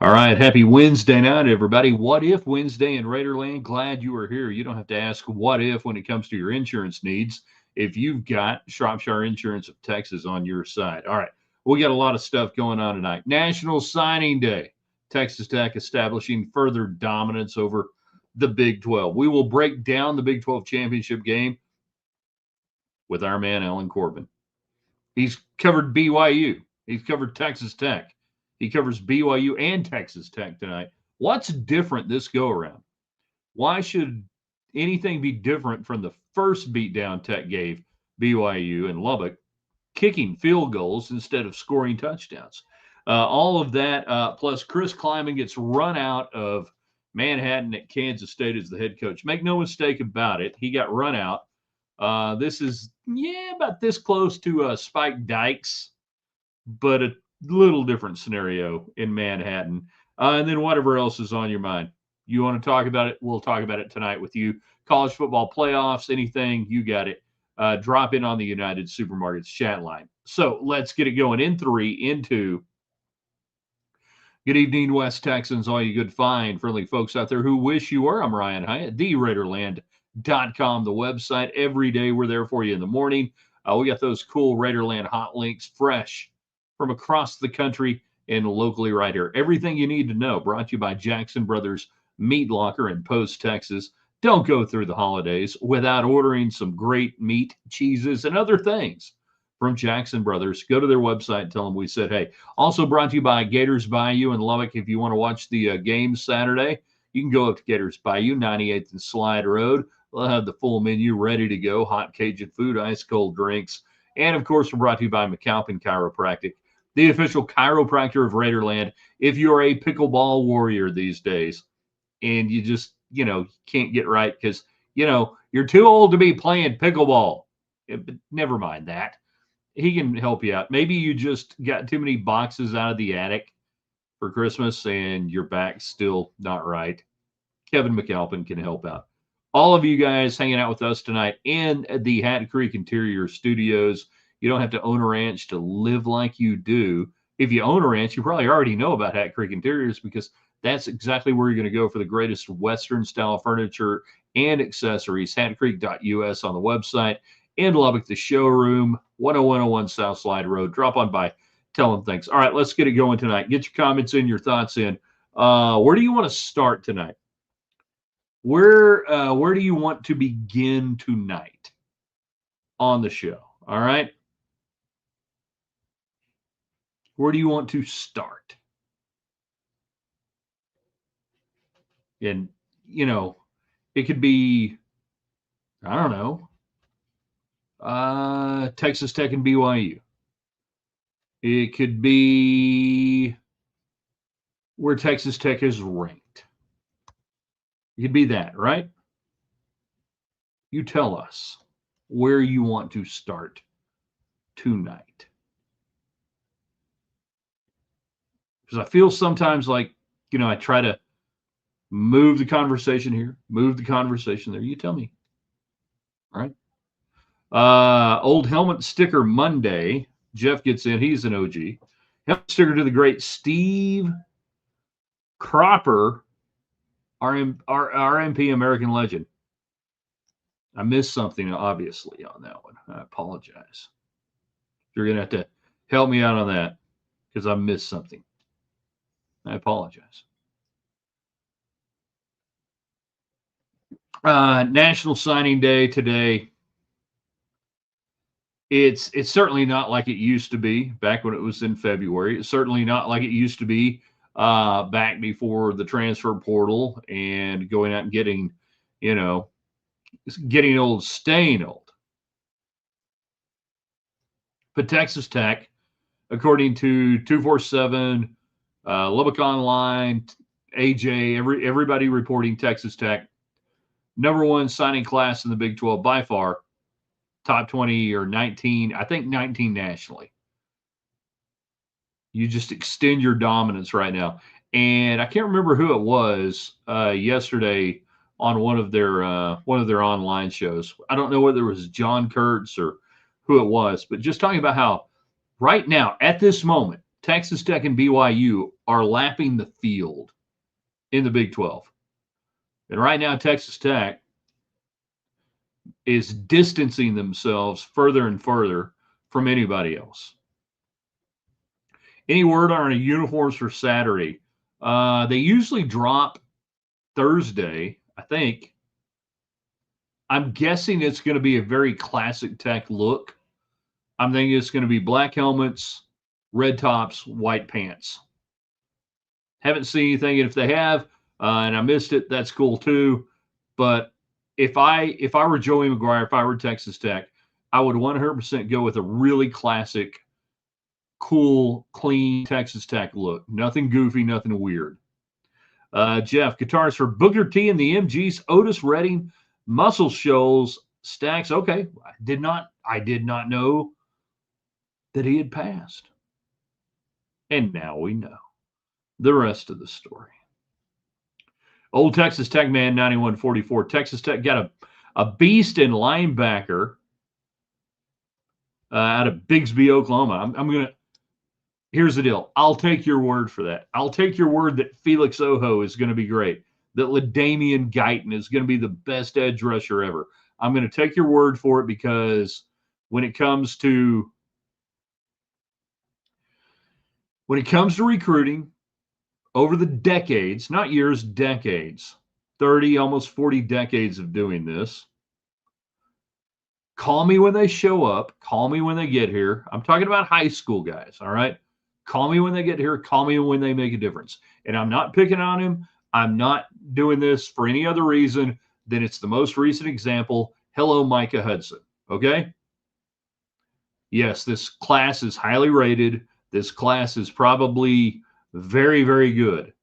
All right, happy Wednesday night, everybody. What if Wednesday in Raiderland? Glad you are here. You don't have to ask what if when it comes to your insurance needs if you've got Shropshire Insurance of Texas on your side. All right, we got a lot of stuff going on tonight. National Signing Day. Texas Tech establishing further dominance over the Big 12. We will break down the Big 12 championship game with our man, Alan Corbin. He's covered BYU. He's covered Texas Tech. He covers BYU and Texas Tech tonight. What's different this go around? Why should anything be different from the first beatdown Tech gave BYU in Lubbock, kicking field goals instead of scoring touchdowns? All of that, plus Chris Klieman gets run out of Manhattan at Kansas State as the head coach. Make no mistake about it, he got run out. This is, about this close to Spike Dykes, but a little different scenario in Manhattan. And then whatever else is on your mind. You want to talk about it? We'll talk about it tonight with you. College football playoffs, anything, you got it. Drop in on the United Supermarkets chat line. So let's get it going in 3, in 2. Good evening, West Texans, all you good, fine, friendly folks out there who wish you were. I'm Ryan Hyatt, TheRaiderland.com, the website. Every day we're there for you in the morning. We got those cool Raiderland hot links fresh from across the country and locally right here. Everything you need to know, brought to you by Jackson Brothers Meat Locker in Post, Texas. Don't go through the holidays without ordering some great meat, cheeses, and other things from Jackson Brothers. Go to their website and tell them we said, hey. Also brought to you by Gators Bayou in Lubbock. If you want to watch the game Saturday, you can go up to Gators Bayou, 98th and Slide Road. We'll have the full menu ready to go, hot Cajun food, ice cold drinks. And, of course, we're brought to you by McAlpin Chiropractic, the official chiropractor of Raiderland. If you're a pickleball warrior these days and you just, can't get right because, you're too old to be playing pickleball, but never mind that. He can help you out. Maybe you just got too many boxes out of the attic for Christmas and your back's still not right. Kevin McAlpin can help out. All of you guys hanging out with us tonight in the Hat Creek Interior Studios. You don't have to own a ranch to live like you do. If you own a ranch, you probably already know about Hat Creek Interiors because that's exactly where you're going to go for the greatest Western-style furniture and accessories. HatCreek.us on the website. In Lubbock, the showroom, 10101 South Slide Road. Drop on by, tell them thanks. All right, let's get it going tonight. Get your comments in, your thoughts in. Where do you want to start tonight? Where do you want to begin tonight on the show? All right. Where do you want to start? And, it could be, I don't know, Texas Tech and BYU. It could be where Texas Tech is ranked. It could be that, right? You tell us where you want to start tonight. Because I feel sometimes like, I try to move the conversation here, move the conversation there. You tell me. All right. Old helmet sticker Monday. Jeff gets in. He's an OG. Helmet sticker to the great Steve Cropper, RMP American legend. I missed something, obviously, on that one. I apologize. You're going to have to help me out on that because I missed something. I apologize. National Signing Day today. It's certainly not like it used to be back when it was in February. It's certainly not like it used to be back before the transfer portal and going out and getting, getting old, staying old. But Texas Tech, according to 247, Lubbock Online, AJ, everybody reporting Texas Tech, number one signing class in the Big 12 by far, top 20 or 19, I think 19 nationally. You just extend your dominance right now. And I can't remember who it was yesterday on one of their online shows. I don't know whether it was John Kurtz or who it was, but just talking about how right now, at this moment, Texas Tech and BYU are lapping the field in the Big 12. And right now, Texas Tech is distancing themselves further and further from anybody else. Any word on uniforms for Saturday? They usually drop Thursday, I think. I'm guessing it's going to be a very classic Tech look. I'm thinking it's going to be black helmets, red tops, white pants. Haven't seen anything. And if they have, and I missed it, that's cool too. But if I were Joey McGuire, if I were Texas Tech, I would 100% go with a really classic, cool, clean Texas Tech look. Nothing goofy, nothing weird. Jeff, guitars for Booker T and the MGs, Otis Redding, Muscle Shoals, Stacks. Okay, I did not know that he had passed. And now we know the rest of the story. Old Texas Tech man, 9144. Texas Tech got a beast in linebacker out of Bigsby, Oklahoma. I'm going to, here's the deal. I'll take your word for that. I'll take your word that Felix Ojo is going to be great, that LaDamian Guyton is going to be the best edge rusher ever. I'm going to take your word for it because when it comes to recruiting over the decades, not years, decades, 30, almost 40 decades of doing this, call me when they show up. Call me when they get here. I'm talking about high school guys, all right? Call me when they get here. Call me when they make a difference. And I'm not picking on him. I'm not doing this for any other reason than it's the most recent example. Hello, Micah Hudson, okay? Yes, this class is highly rated. This class is probably very, very good.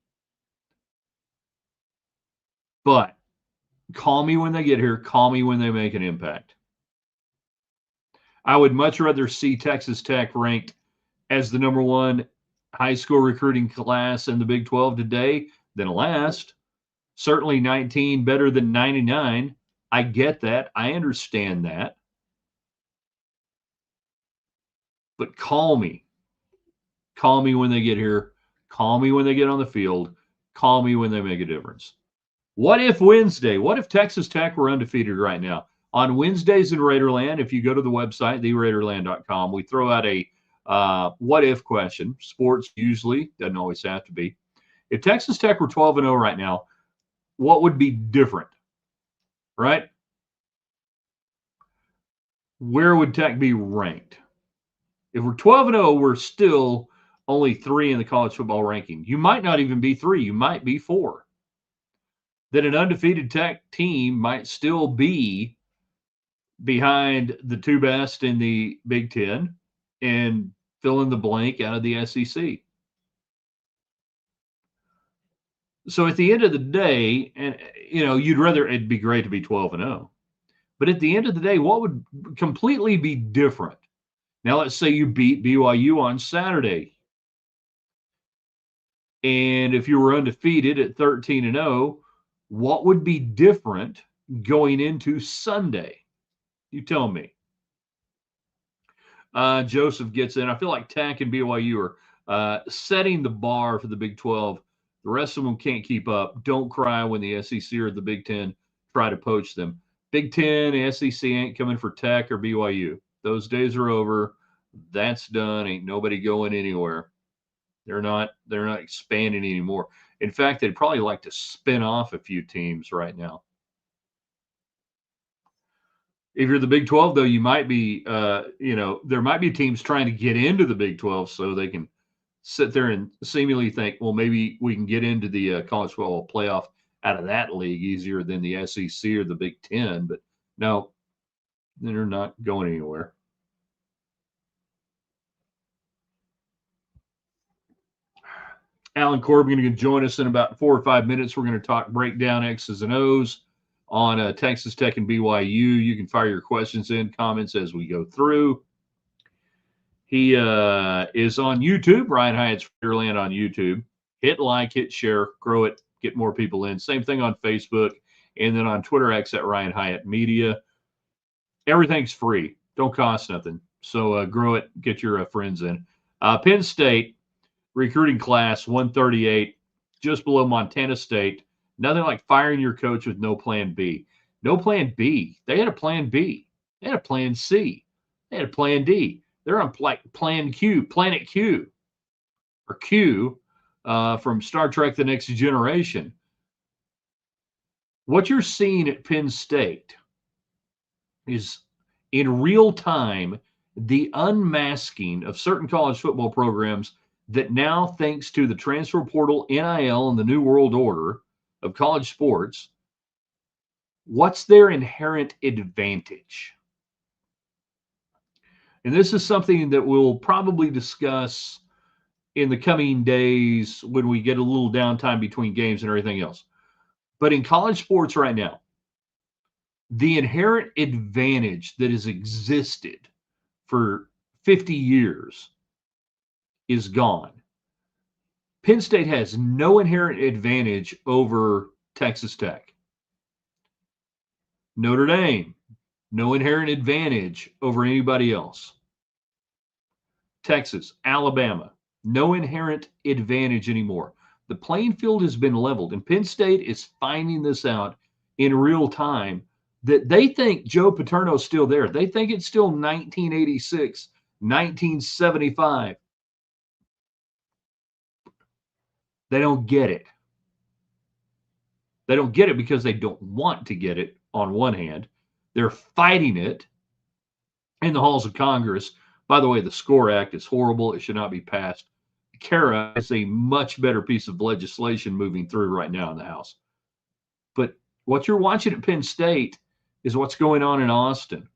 But call me when they get here. Call me when they make an impact. I would much rather see Texas Tech ranked as the number one high school recruiting class in the Big 12 today than last. Certainly 19 better than 99. I get that. I understand that. But call me. Call me when they get here. Call me when they get on the field. Call me when they make a difference. What if Wednesday? What if Texas Tech were undefeated right now? On Wednesdays in Raiderland, if you go to the website, theraiderland.com, we throw out a what if question. Sports usually, doesn't always have to be. If Texas Tech were 12-0 right now, what would be different? Right? Where would Tech be ranked? If we're 12-0, we're still only 3 in the college football ranking. You might not even be 3. You might be 4. That an undefeated Tech team might still be behind the 2 best in the Big Ten and fill in the blank out of the SEC. So at the end of the day, and you'd rather it'd be great to be 12-0. But at the end of the day, what would completely be different? Now, let's say you beat BYU on Saturday. And if you were undefeated at 13-0, what would be different going into Sunday? You tell me. Joseph gets in. I feel like Tech and BYU are setting the bar for the Big 12. The rest of them can't keep up. Don't cry when the SEC or the Big 10 try to poach them. Big 10 and SEC ain't coming for Tech or BYU. Those days are over. That's done. Ain't nobody going anywhere. They're not expanding anymore. In fact, they'd probably like to spin off a few teams right now. If you're the Big 12, though, you might be, there might be teams trying to get into the Big 12 so they can sit there and seemingly think, well, maybe we can get into the college football playoff out of that league easier than the SEC or the Big 10. But no, they're not going anywhere. Alan Corbin going to join us in about 4 or 5 minutes. We're going to break down X's and O's on Texas Tech and BYU. You can fire your questions in, comments as we go through. He is on YouTube, Ryan Hyatt's Raiderland on YouTube. Hit like, hit share, grow it, get more people in. Same thing on Facebook, and then on Twitter X at Ryan Hyatt Media. Everything's free. Don't cost nothing. So grow it, get your friends in. Penn State recruiting class 138, just below Montana State. Nothing like firing your coach with no plan B. No plan B. They had a plan B. They had a plan C. They had a plan D. They're on plan Q, Planet Q, or Q from Star Trek The Next Generation. What you're seeing at Penn State is in real time the unmasking of certain college football programs that now, thanks to the transfer portal, NIL, and the new world order of college sports, what's their inherent advantage? And this is something that we'll probably discuss in the coming days when we get a little downtime between games and everything else. But in college sports right now, the inherent advantage that has existed for 50 years is gone. Penn State has no inherent advantage over Texas Tech. Notre Dame, no inherent advantage over anybody else. Texas, Alabama, no inherent advantage anymore. The playing field has been leveled, and Penn State is finding this out in real time that they think Joe Paterno's still there. They think it's still 1986, 1975. They don't get it. They don't get it because they don't want to get it, on one hand. They're fighting it in the halls of Congress. By the way, the SCORE Act is horrible. It should not be passed. CARA is a much better piece of legislation moving through right now in the House. But what you're watching at Penn State is what's going on in Austin,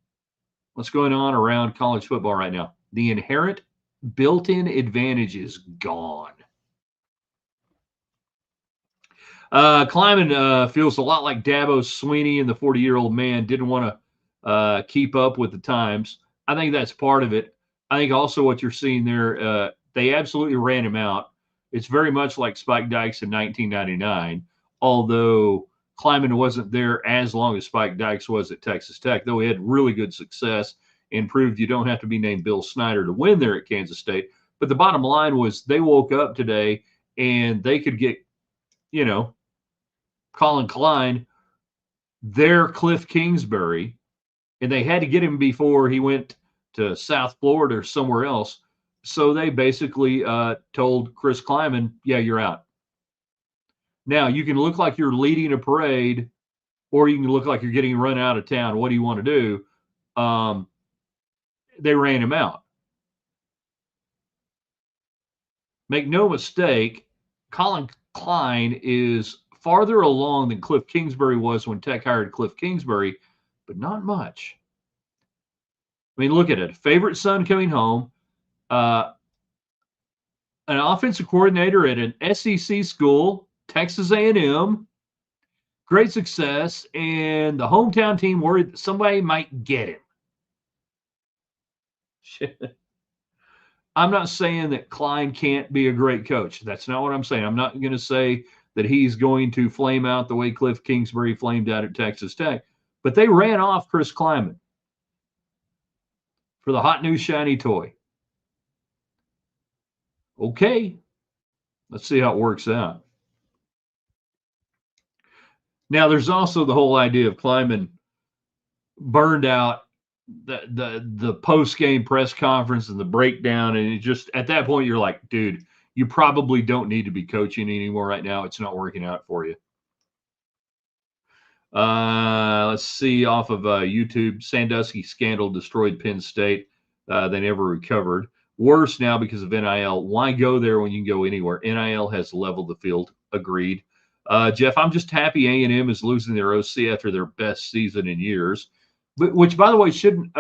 what's going on around college football right now. The inherent built-in advantage is gone. Klieman feels a lot like Dabo Swinney and the 40-year-old man didn't want to keep up with the times. I think that's part of it. I think also what you're seeing there, they absolutely ran him out. It's very much like Spike Dykes in 1999, although Klieman wasn't there as long as Spike Dykes was at Texas Tech, though he had really good success and proved you don't have to be named Bill Snyder to win there at Kansas State. But the bottom line was they woke up today and they could get, Collin Klein, their Kliff Kingsbury, and they had to get him before he went to South Florida or somewhere else. So they basically told Chris Klieman, yeah, you're out. Now, you can look like you're leading a parade, or you can look like you're getting run out of town. What do you want to do? They ran him out. Make no mistake, Collin Klein is farther along than Kliff Kingsbury was when Tech hired Kliff Kingsbury, but not much. I mean, look at it. Favorite son coming home, an offensive coordinator at an SEC school, Texas A&M, great success, and the hometown team worried that somebody might get him. I'm not saying that Klein can't be a great coach. That's not what I'm saying. I'm not going to say that he's going to flame out the way Kliff Kingsbury flamed out at Texas Tech. But they ran off Chris Klieman for the hot new shiny toy. Okay, let's see how it works out. Now, there's also the whole idea of Klieman burned out the post-game press conference and the breakdown, and it just, at that point, you're like, dude, you probably don't need to be coaching anymore right now. It's not working out for you. Let's see, off of YouTube, Sandusky scandal destroyed Penn State. They never recovered. Worse now because of NIL. Why go there when you can go anywhere? NIL has leveled the field. Agreed. Jeff, I'm just happy A&M is losing their OC after their best season in years. Which, by the way, shouldn't,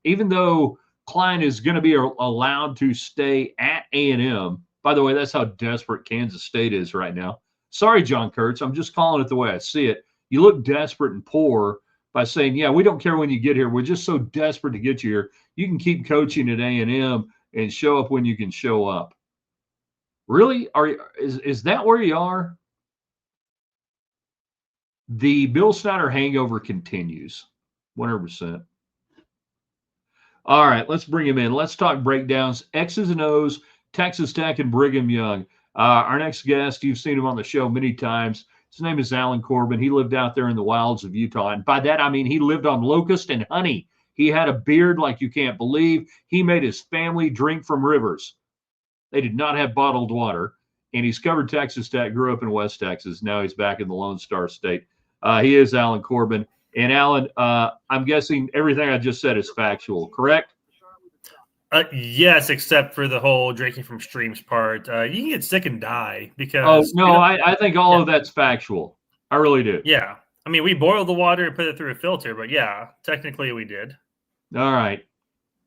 even though Klein is going to be allowed to stay at A&M. By the way, that's how desperate Kansas State is right now. Sorry, John Kurtz. I'm just calling it the way I see it. You look desperate and poor by saying, yeah, we don't care when you get here. We're just so desperate to get you here. You can keep coaching at A&M and show up when you can show up. Really? Is that where you are? The Bill Snyder hangover continues. 100%. All right, let's bring him in. Let's talk breakdowns, X's and O's, Texas Tech and Brigham Young. Our next guest, you've seen him on the show many times. His name is Alan Corbin. He lived out there in the wilds of Utah. And by that, I mean he lived on locust and honey. He had a beard like you can't believe. He made his family drink from rivers. They did not have bottled water. And he's covered Texas Tech, grew up in West Texas. Now he's back in the Lone Star State. He is Alan Corbin. And Alan, I'm guessing everything I just said is factual, correct? Yes, except for the whole drinking from streams part. You can get sick and die because. Oh, no, I think all of that's factual. I really do. Yeah. I mean, we boiled the water and put it through a filter, but yeah, technically we did. All right.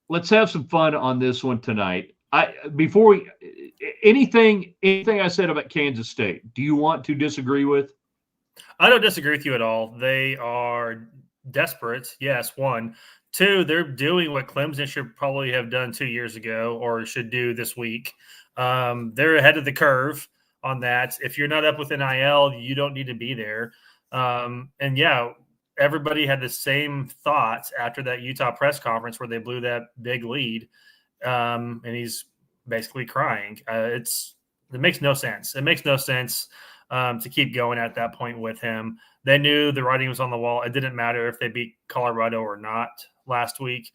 Let's have some fun on this one tonight. Anything I said about Kansas State, do you want to disagree with? I don't disagree with you at all. They are desperate. Yes, one. Two, they're doing what Clemson should probably have done 2 years ago or should do this week. They're ahead of the curve on that. If you're not up with NIL, you don't need to be there. And yeah, everybody had the same thoughts after that Utah press conference where they blew that big lead. And he's basically crying. It makes no sense. It makes no sense to keep going at that point with him. They knew the writing was on the wall. It didn't matter if they beat Colorado or not last week.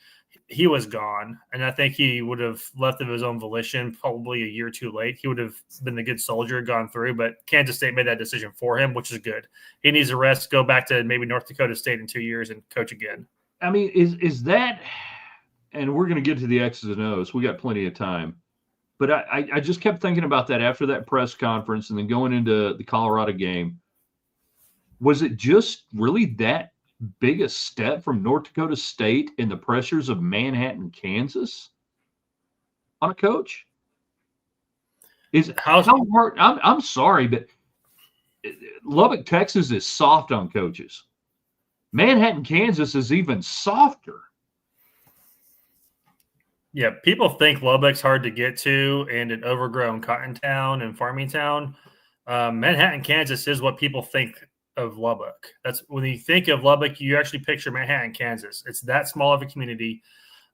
He was gone, and I think he would have left of his own volition probably a year too late. He would have been the good soldier, gone through, but Kansas State made that decision for him, which is good. He needs a rest, go back to maybe North Dakota State in 2 years and coach again. I mean, is that – and we're going to get to the X's and O's. We got plenty of time. But I just kept thinking about that after that press conference and then going into the Colorado game. Was it just really that big a step from North Dakota State in the pressures of Manhattan, Kansas on a coach? How hard? I'm sorry, but Lubbock, Texas is soft on coaches. Manhattan, Kansas is even softer. Yeah, people think Lubbock's hard to get to and an overgrown cotton town and farming town. Manhattan, Kansas is what people think of Lubbock. That's when you think of Lubbock, you actually picture Manhattan, Kansas. It's that small of a community,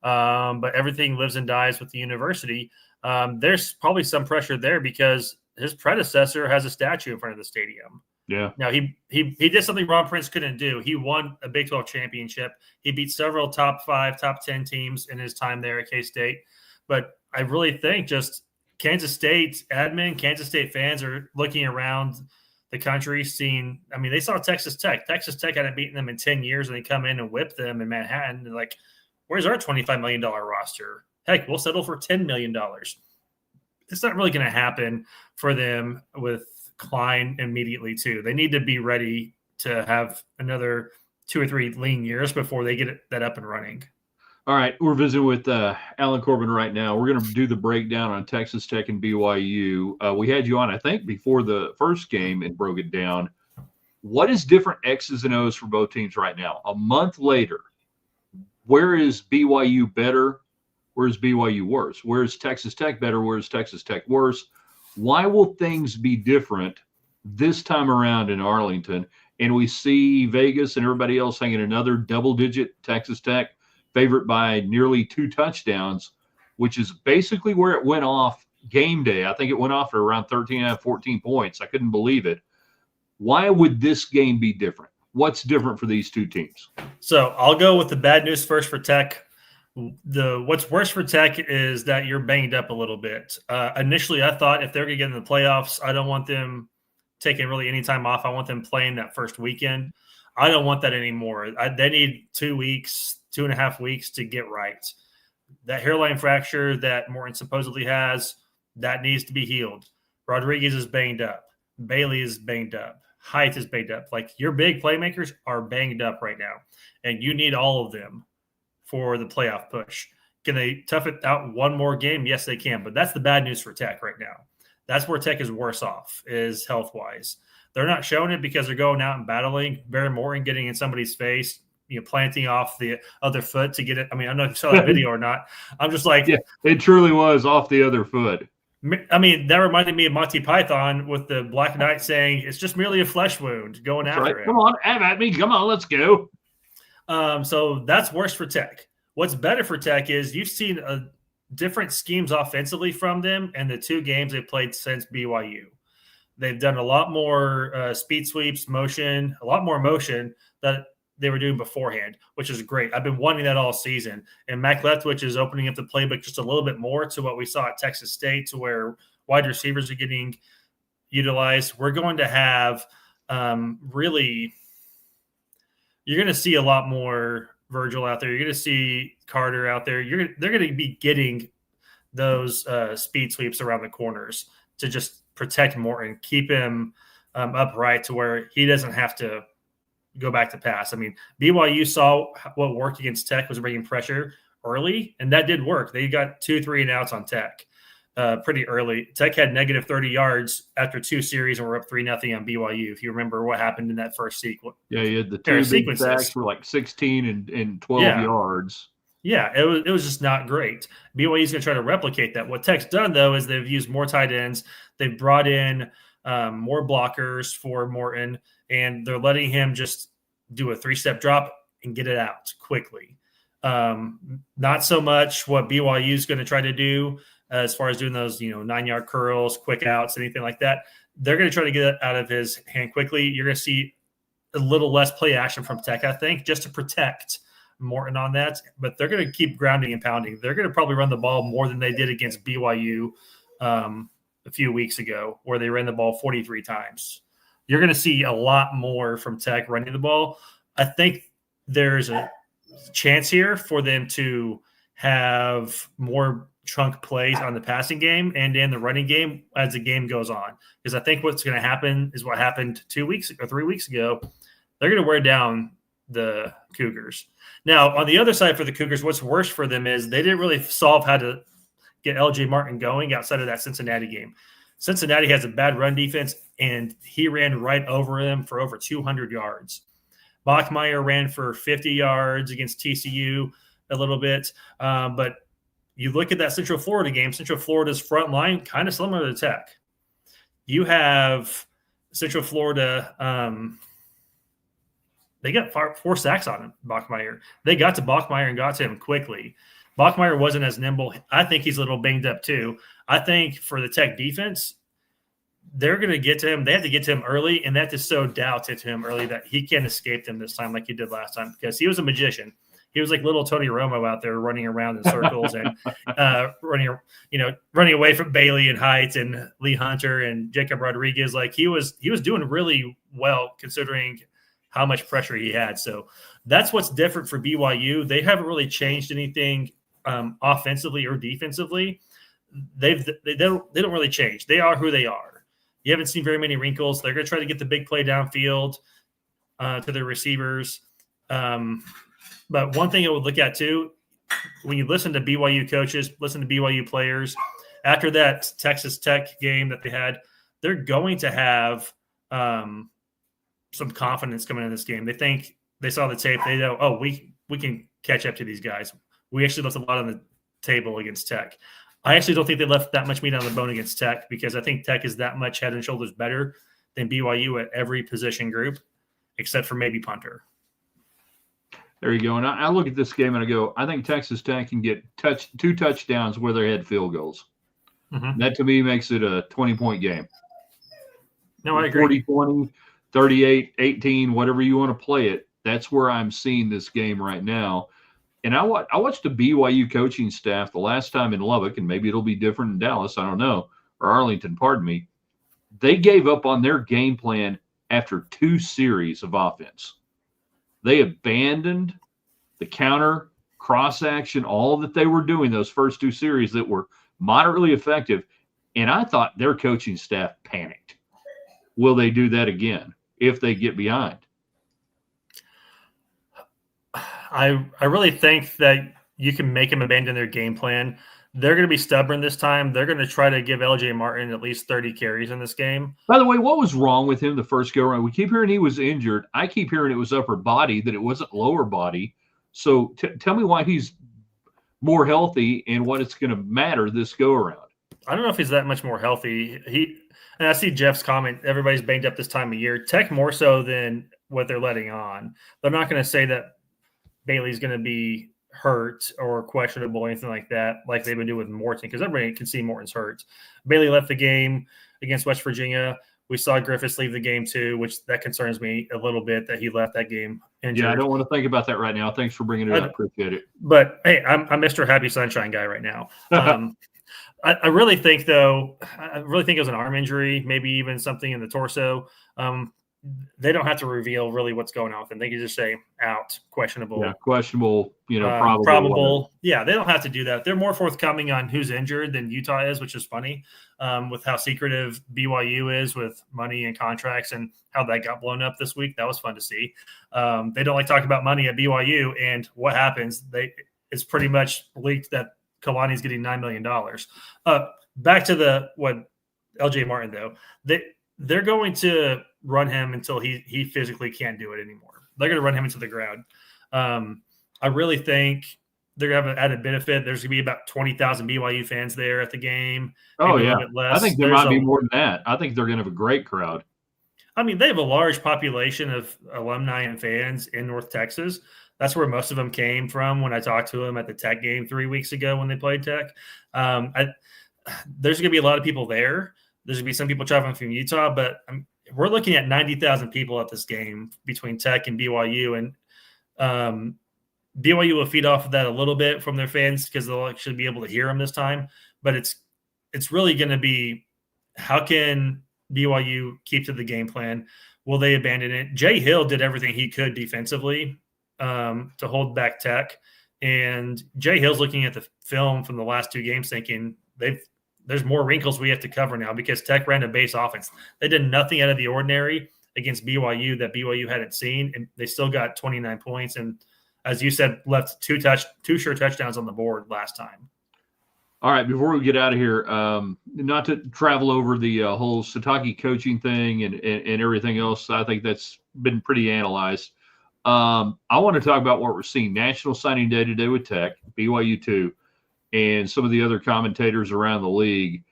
but everything lives and dies with the university. There's probably some pressure there because his predecessor has a statue in front of the stadium. Yeah. Now he did something Ron Prince couldn't do. He won a Big 12 championship. He beat several top 5, top 10 teams in his time there at K-State. But I really think just Kansas State admin, Kansas State fans are looking around the country, seeing. I mean, they saw Texas Tech. Texas Tech hadn't beaten them in 10 years, and they come in and whip them in Manhattan. And like, where's our $25 million roster? Heck, we'll settle for $10 million. It's not really going to happen for them with Klein immediately too. They need to be ready to have another 2 or 3 lean years before they get that up and running. All right, we're visiting with Alan Corbin right now. We're going to do the breakdown on Texas Tech and BYU. We had you on, I think, before the first game and broke it down. What is different X's and O's for both teams right now? A month later, where is BYU better? Where is BYU worse? Where is Texas Tech better? Where is Texas Tech worse? Why will things be different this time around in Arlington? And we see Vegas and everybody else hanging another double-digit Texas Tech favorite by nearly 2 touchdowns, which is basically where it went off game day. I think it went off at around 13.5, 14 points. I couldn't believe it. Why would this game be different? What's different for these two teams? So I'll go with the bad news first for Tech. What's worse for Tech is that you're banged up a little bit. Initially, I thought if they're going to get in the playoffs, I don't want them taking really any time off. I want them playing that first weekend. I don't want that anymore. They need 2 weeks, 2.5 weeks to get right. That hairline fracture that Morton supposedly has, that needs to be healed. Rodriguez is banged up. Bailey is banged up. Height is banged up. Like, your big playmakers are banged up right now, and you need all of them for the playoff push. Can they tough it out one more game? Yes, they can, but that's the bad news for Tech right now. That's where Tech is worse off, is health-wise. They're not showing it because they're going out and battling. Barry Morton getting in somebody's face, planting off the other foot to get it. I mean, I don't know if you saw that video or not. I'm just like – yeah, it truly was off the other foot. I mean, that reminded me of Monty Python with the Black Knight saying it's just merely a flesh wound going that's after right. it. Come on, have at me. Come on, let's go. So that's worse for Tech. What's better for Tech is you've seen different schemes offensively from them in the 2 games they played since BYU. They've done a lot more speed sweeps, motion, a lot more motion that they were doing beforehand, which is great. I've been wanting that all season. And Mac Leftwich is opening up the playbook just a little bit more to what we saw at Texas State, to where wide receivers are getting utilized. We're going to have really – you're going to see a lot more Virgil out there. You're going to see Carter out there. They're going to be getting those speed sweeps around the corners to just protect Morton, keep him upright to where he doesn't have to go back to pass. I mean, BYU saw what worked against Tech was bringing pressure early, and that did work. They got 2 3-and-outs on Tech pretty early. Tech had negative 30 yards after 2 series, and we're up 3-0 on BYU. If you remember what happened in that first sequence. Yeah, you had the 2 big sacks for like 16 and 12 yards. Yeah, it was just not great. BYU's going to try to replicate that. What Tech's done, though, is they've used more tight ends. They've brought in more blockers for Morton, and they're letting him just do a 3-step drop and get it out quickly. Not so much what BYU is going to try to do as far as doing those, 9-yard curls, quick outs, anything like that. They're going to try to get it out of his hand quickly. You're going to see a little less play action from Tech, I think, just to protect Morton on that. But they're going to keep grounding and pounding. They're going to probably run the ball more than they did against BYU a few weeks ago, where they ran the ball 43 times. You're going to see a lot more from Tech running the ball. I think there's a chance here for them to have more chunk plays on the passing game and in the running game as the game goes on. Because I think what's going to happen is what happened 2 weeks or 3 weeks ago. They're going to wear down the Cougars. Now, on the other side for the Cougars, what's worse for them is they didn't really solve how to get LJ Martin going outside of that Cincinnati game. Cincinnati has a bad run defense, and he ran right over them for over 200 yards. Bachmeier ran for 50 yards against TCU a little bit. But you look at that Central Florida game, Central Florida's front line, kind of similar to Tech. You have Central Florida they got 4 sacks on him, Bachmeier. They got to Bachmeier and got to him quickly. Bachmeier wasn't as nimble. I think he's a little banged up too. I think for the Tech defense, they're going to get to him. They have to get to him early, and they have to sow doubt into him early that he can't escape them this time like he did last time, because he was a magician. He was like little Tony Romo out there running around in circles and running away from Bailey and Heights and Lee Hunter and Jacob Rodriguez. Like he was doing really well considering how much pressure he had. So that's what's different for BYU. They haven't really changed anything offensively or defensively. They don't really change. They are who they are. You haven't seen very many wrinkles. They're going to try to get the big play downfield to their receivers. But one thing I would look at too, when you listen to BYU coaches, listen to BYU players, after that Texas Tech game that they had, they're going to have some confidence coming in this game. They think they saw the tape. They know, oh, we can catch up to these guys. We actually left a lot on the table against Tech. I actually don't think they left that much meat on the bone against Tech, because I think Tech is that much head and shoulders better than BYU at every position group, except for maybe punter. There you go. And I look at this game and I go, I think Texas Tech can get 2 touchdowns where they had field goals. Mm-hmm. That to me makes it a 20-point game. No, I agree. 40-20, 38-18, whatever you want to play it. That's where I'm seeing this game right now. And I watched the BYU coaching staff the last time in Lubbock, and maybe it'll be different in Dallas, I don't know, or Arlington, pardon me. They gave up on their game plan after 2 series of offense. They abandoned the counter, cross action, all that they were doing those first 2 series that were moderately effective, and I thought their coaching staff panicked. Will they do that again if they get behind? I really think that you can make them abandon their game plan. They're going to be stubborn this time. They're going to try to give LJ Martin at least 30 carries in this game. By the way, what was wrong with him the first go around? We keep hearing he was injured. I keep hearing it was upper body, that it wasn't lower body. So tell me why he's more healthy and what it's going to matter this go around. I don't know if he's that much more healthy. And I see Jeff's comment, everybody's banged up this time of year. Tech more so than what they're letting on. They're not going to say that Bailey's going to be hurt or questionable or anything like that, like they've been doing with Morton, because everybody can see Morton's hurt. Bailey left the game against West Virginia. We saw Griffiths leave the game too, which that concerns me a little bit that he left that game injured. Yeah, I don't want to think about that right now. Thanks for bringing it up. Appreciate it. But, hey, I'm Mr. Happy Sunshine guy right now. I really think, though, it was an arm injury, maybe even something in the torso. They don't have to reveal really what's going on with him. They can just say out, questionable. Yeah, questionable, probable. Yeah, they don't have to do that. They're more forthcoming on who's injured than Utah is, which is funny, with how secretive BYU is with money and contracts and how that got blown up this week. That was fun to see. They don't like talking about money at BYU, and what happens? It's pretty much leaked that Kalani's getting $9 million. Back to what LJ Martin, though. They're going to run him until he physically can't do it anymore. They're going to run him into the ground. I really think they're going to have an added benefit. There's going to be about 20,000 BYU fans there at the game. Oh, yeah. I think there might be more than that. I think they're going to have a great crowd. I mean, they have a large population of alumni and fans in North Texas. That's where most of them came from when I talked to them at the Tech game 3 weeks ago when they played Tech. There's going to be a lot of people there. There's going to be some people traveling from Utah, but we're looking at 90,000 people at this game between Tech and BYU. And BYU will feed off of that a little bit from their fans because they'll actually be able to hear them this time. But it's really going to be, how can BYU keep to the game plan? Will they abandon it? Jay Hill did everything he could defensively to hold back Tech. And Jay Hill's looking at the film from the last two games thinking there's more wrinkles we have to cover now because Tech ran a base offense. They did nothing out of the ordinary against BYU that BYU hadn't seen, and they still got 29 points. And as you said, left two sure touchdowns on the board last time. All right, before we get out of here, not to travel over the whole Satake coaching thing and everything else, I think that's been pretty analyzed. I want to talk about what we're seeing. National Signing Day today with Tech, BYU 2, and some of the other commentators around the league.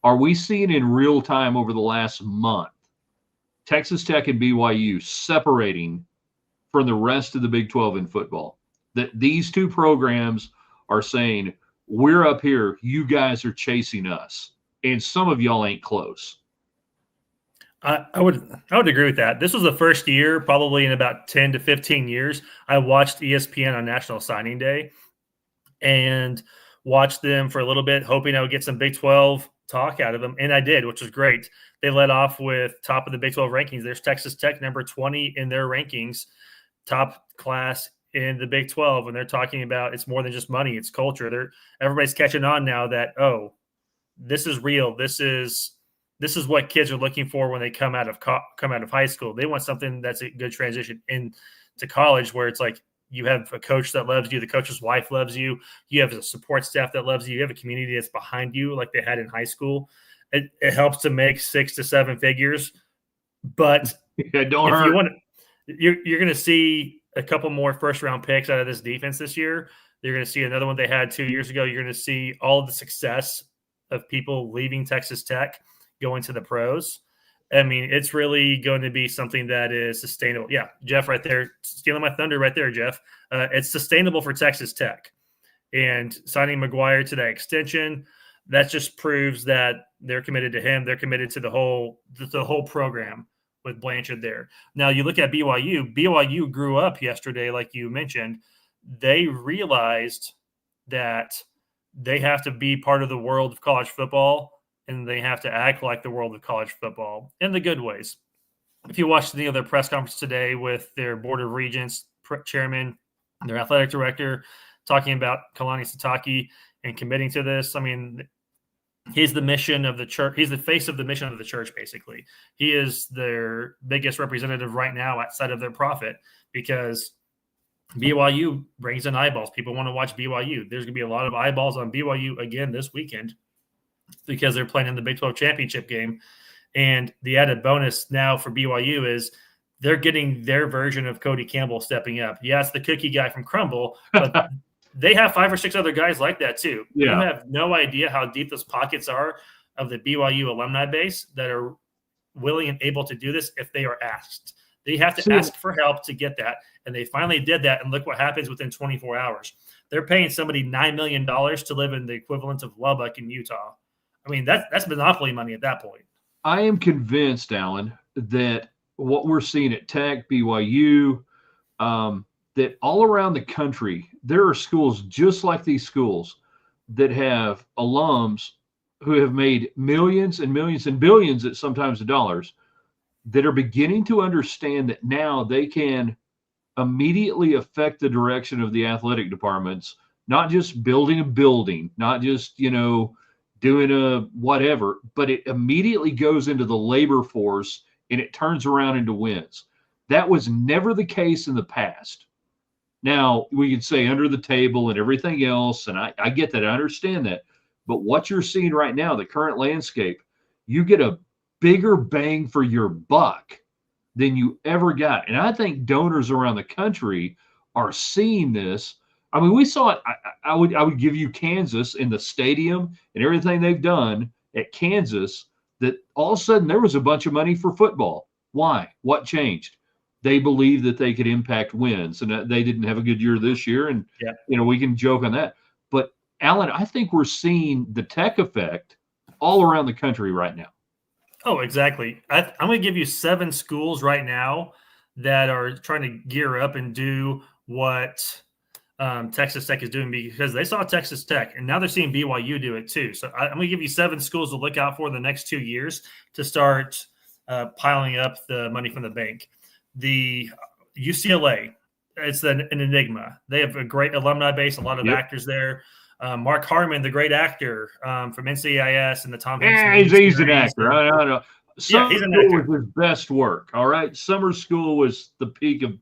Are we seeing in real time over the last month Texas Tech and BYU separating from the rest of the Big 12 in football? That these two programs are saying, we're up here, you guys are chasing us, and some of y'all ain't close. I would agree with that. This was the first year, probably in about 10 to 15 years, I watched ESPN on National Signing Day and watched them for a little bit, hoping I would get some Big 12 talk out of them, and I did, which was great. They led off with top of the Big 12 rankings. There's Texas Tech, number 20 in their rankings, top class in the Big 12, and they're talking about it's more than just money, it's culture. Everybody's catching on now that, oh, this is real. This is what kids are looking for when they come out of high school. They want something that's a good transition into college, where it's like you have a coach that loves you, the coach's wife loves you, you have a support staff that loves you, you have a community that's behind you like they had in high school. It helps to make 6 to 7 figures, but yeah, don't hurt. You're going to see a couple more first-round picks out of this defense this year. You're going to see another one they had 2 years ago. You're going to see all of the success of people leaving Texas Tech going to the pros. I mean, it's really going to be something that is sustainable. Yeah, Jeff right there, stealing my thunder right there, Jeff. It's sustainable for Texas Tech. And signing McGuire to that extension, that just proves that they're committed to him. They're committed to the whole program with Blanchard there. Now, you look at BYU. BYU grew up yesterday, like you mentioned. They realized that they have to be part of the world of college football, and they have to act like the world of college football in the good ways. If you watched any of their press conference today with their board of regents, chairman, their athletic director, talking about Kalani Satake and committing to this, I mean, he's the mission of the church. He's the face of the mission of the church, basically. He is their biggest representative right now outside of their prophet, because BYU brings in eyeballs. People want to watch BYU. There's going to be a lot of eyeballs on BYU again this weekend because they're playing in the Big 12 championship game. And the added bonus now for BYU is they're getting their version of Cody Campbell stepping up. Yeah, it's the cookie guy from Crumble, but they have 5 or 6 other guys like that too. Yeah. You have no idea how deep those pockets are of the BYU alumni base that are willing and able to do this if they are asked. They have to ask for help to get that, and they finally did that, and look what happens within 24 hours. they're paying somebody $9 million to live in the equivalent of Lubbock in Utah. I mean, that's monopoly money at that point. I am convinced, Alan, that what we're seeing at Tech, BYU, that all around the country, there are schools just like these schools that have alums who have made millions and millions and billions at sometimes of dollars that are beginning to understand that now they can immediately affect the direction of the athletic departments, not just building a building, not just, doing a whatever, but it immediately goes into the labor force and it turns around into wins. That was never the case in the past. Now, we could say under the table and everything else, and I get that, I understand that. But what you're seeing right now, the current landscape, you get a bigger bang for your buck than you ever got. And I think donors around the country are seeing this. I mean, we saw it. I would give you Kansas in the stadium and everything they've done at Kansas, that all of a sudden there was a bunch of money for football. Why? What changed? They believed that they could impact wins, and they didn't have a good year this year. And, we can joke on that. But, Alan, I think we're seeing the Tech effect all around the country right now. Oh, exactly. I'm going to give you 7 schools right now that are trying to gear up and do what Texas Tech is doing, because they saw Texas Tech, and now they're seeing BYU do it too. So I'm going to give you 7 schools to look out for the next 2 years to start piling up the money from the bank. The UCLA, it's an enigma. They have a great alumni base, a lot of actors there. Mark Harmon, the great actor from NCIS and the Tom Hanks. He's an actor. I know. Summer he's an actor. Was his best work. All right, summer school was the peak of.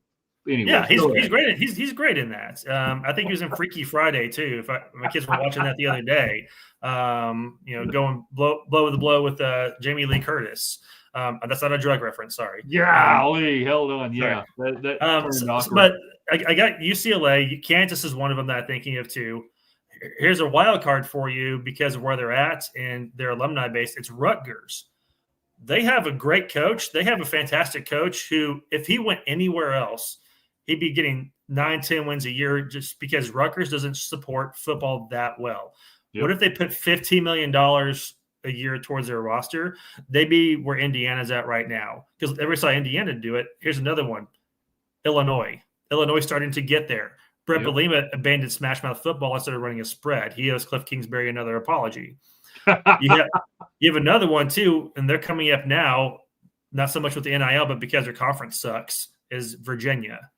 Anyway, yeah, he's great. He's great in that. I think he was in Freaky Friday too. My kids were watching that the other day. Going blow with the blow with Jamie Lee Curtis. That's not a drug reference. Sorry. Yeah, held on. Yeah, but I got UCLA. Kansas is one of them that I'm thinking of too. Here's a wild card for you because of where they're at and their alumni base. It's Rutgers. They have a great coach. They have a fantastic coach who, if he went anywhere else, he'd be getting 9-10 wins a year just because Rutgers doesn't support football that well. Yep. What if they put $15 million a year towards their roster? They'd be where Indiana's at right now because everybody saw Indiana do it. Here's another one. Illinois starting to get there. Brett Bielema abandoned Smash Mouth football and started running a spread. He owes Kliff Kingsbury another apology. You have another one too, and they're coming up now, not so much with the NIL, but because their conference sucks, is Virginia.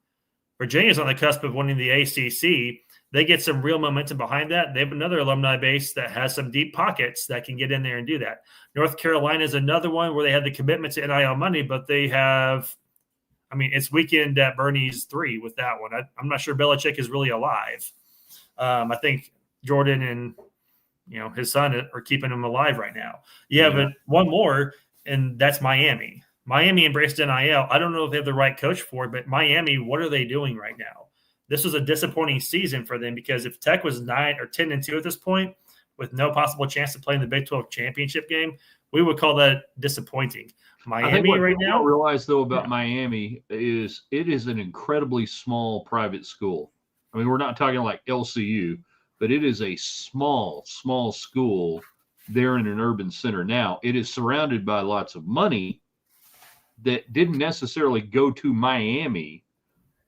Virginia's on the cusp of winning the ACC. They get some real momentum behind that. They have another alumni base that has some deep pockets that can get in there and do that. North Carolina is another one where they have the commitment to NIL money, but they have – it's weekend at Bernie's 3 with that one. I'm not sure Belichick is really alive. I think Jordan and his son are keeping him alive right now. But one more, and that's Miami. Miami embraced NIL. I don't know if they have the right coach for it, but Miami, what are they doing right now? This was a disappointing season for them because if Tech was 9 or 10-2 at this point, with no possible chance to play in the Big 12 championship game, we would call that disappointing. Miami right now. What I realize though about Miami is it is an incredibly small private school. I mean, we're not talking like LCU, but it is a small school there in an urban center. Now, it is surrounded by lots of money that didn't necessarily go to Miami,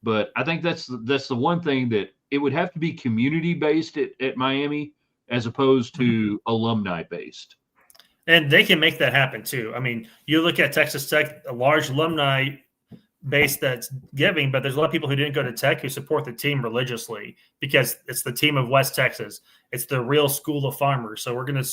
but I think that's the one thing that it would have to be community based at Miami as opposed to alumni based. And they can make that happen too. I mean, you look at Texas Tech, a large alumni base that's giving, but there's a lot of people who didn't go to Tech who support the team religiously because it's the team of West Texas. It's the real school of farmers. So we're going to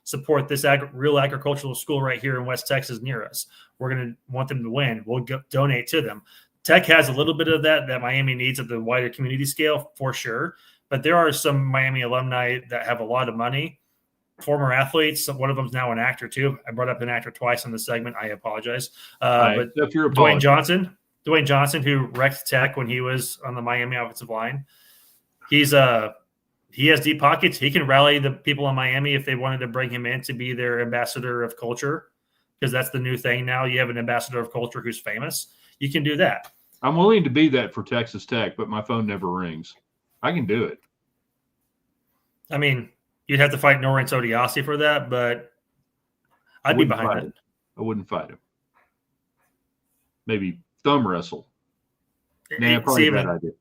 support this real agricultural school right here in West Texas near us. We're going to want them to win. We'll donate to them. Tech has a little bit of that Miami needs at the wider community scale for sure. But there are some Miami alumni that have a lot of money. Former athletes. One of them is now an actor too. I brought up an actor twice on the segment. I apologize. But Dwayne Johnson, who wrecked Tech when he was on the Miami offensive line, he has deep pockets. He can rally the people in Miami if they wanted to bring him in to be their ambassador of culture, because that's the new thing now. You have an ambassador of culture who's famous. You can do that. I'm willing to be that for Texas Tech, but my phone never rings. I can do it. I mean, you'd have to fight Norrance Odiasi for that, but I'd be behind it. I wouldn't fight him. Maybe thumb wrestle. Nah, probably a bad idea.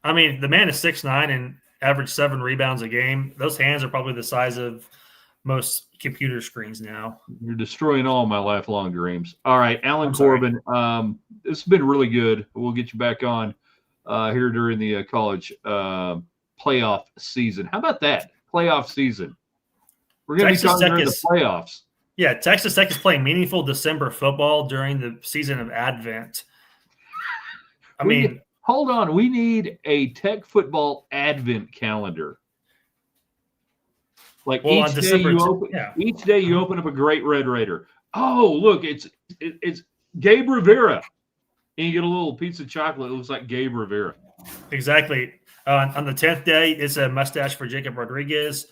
I mean, the man is 6'9" and averaged 7 rebounds a game. Those hands are probably the size of most computer screens now. You're destroying all my lifelong dreams. All right, Alan Corbin, this has been really good. We'll get you back on here during the college playoff season. How about that? Playoff season. We're going to be talking during the playoffs. Yeah, Texas Tech is playing meaningful December football during the season of Advent. Hold on. We need a Tech football Advent calendar. Like each day you open up a Great Red Raider. Oh, look, it's Gabe Rivera. And you get a little piece of chocolate. It looks like Gabe Rivera. Exactly. On the 10th day, it's a mustache for Jacob Rodriguez.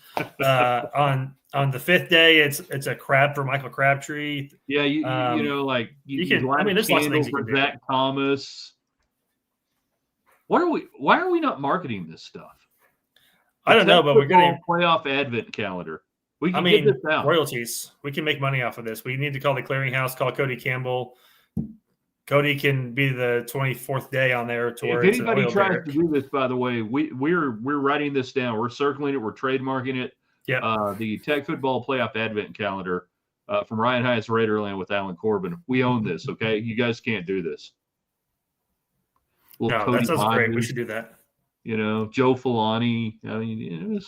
On the 5th day, it's a crab for Michael Crabtree. Yeah, you know, like you can. I mean, there's lots of things for Zach Thomas. Why are we not marketing this stuff? I don't know, but we're getting playoff Advent calendar. We can get this out. Royalties. We can make money off of this. We need to call the clearinghouse. Call Cody Campbell. Cody can be the 24th day on there. If anybody tries to do this, by the way, we're writing this down. We're circling it. We're trademarking it. Yeah. The Tech Football Playoff Advent Calendar from Ryan Hyatt's Raiderland with Alan Corbin. We own this. Okay, you guys can't do this. No, that sounds great. We should do that. You know, Joe Filani. I mean,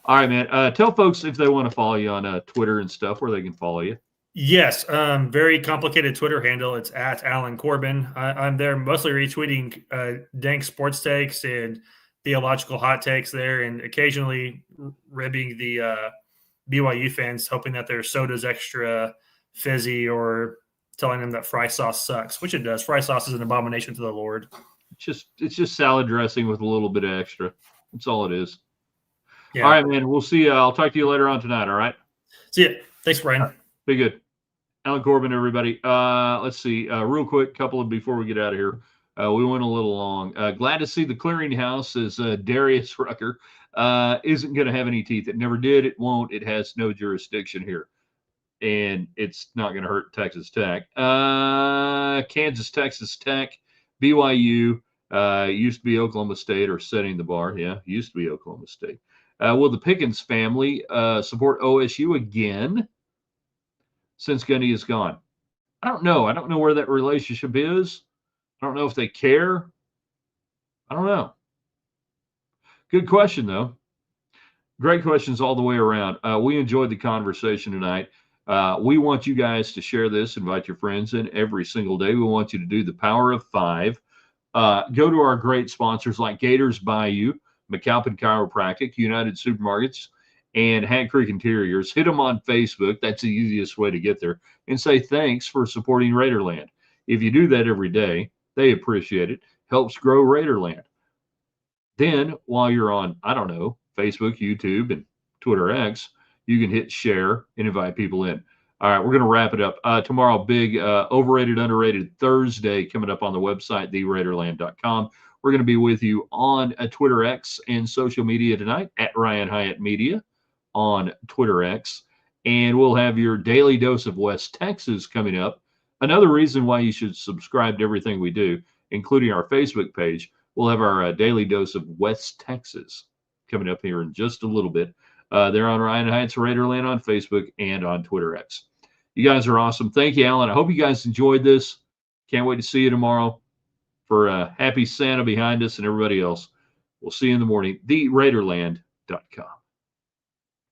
all right, man. Tell folks if they want to follow you on Twitter and stuff, where they can follow you. Yes, very complicated Twitter handle. It's at Alan Corbin. I'm there mostly retweeting dank sports takes and theological hot takes there, and occasionally ribbing the BYU fans, hoping that their soda's extra fizzy or telling them that fry sauce sucks, which it does. Fry sauce is an abomination to the Lord. It's just salad dressing with a little bit of extra. That's all it is. Yeah. All right, man. We'll see you. I'll talk to you later on tonight. All right. See ya. Thanks, Brian. Be good. Alan Corbin, everybody. Let's see. Real quick, couple of before we get out of here. We went a little long. Glad to see the clearinghouse as Darius Rucker isn't going to have any teeth. It never did. It won't. It has no jurisdiction here. And it's not going to hurt Texas Tech. Kansas, Texas Tech, BYU, used to be Oklahoma State, or setting the bar. Yeah, used to be Oklahoma State. Will the Pickens family support OSU again since Gundy is gone? I don't know. I don't know where that relationship is. I don't know if they care. I don't know. Good question, though. Great questions all the way around. We enjoyed the conversation tonight. We want you guys to share this, invite your friends in every single day. We want you to do the power of 5. Go to our great sponsors like Gators Bayou, McAlpin Chiropractic, United Supermarkets, and Hat Creek Interiors. Hit them on Facebook. That's the easiest way to get there. And say thanks for supporting Raiderland. If you do that every day, they appreciate it. Helps grow Raiderland. Then, while you're on, I don't know, Facebook, YouTube, and Twitter X, you can hit share and invite people in. All right, we're going to wrap it up. Tomorrow, big overrated, underrated Thursday coming up on the website, theraiderland.com. We're going to be with you on Twitter X and social media tonight at Ryan Hyatt Media on Twitter X. And we'll have your daily dose of West Texas coming up. Another reason why you should subscribe to everything we do, including our Facebook page. We'll have our daily dose of West Texas coming up here in just a little bit. They're on Ryan Hyatt's Raiderland on Facebook and on Twitter X. You guys are awesome. Thank you, Alan. I hope you guys enjoyed this. Can't wait to see you tomorrow. For Happy Santa behind us and everybody else, we'll see you in the morning. TheRaiderland.com.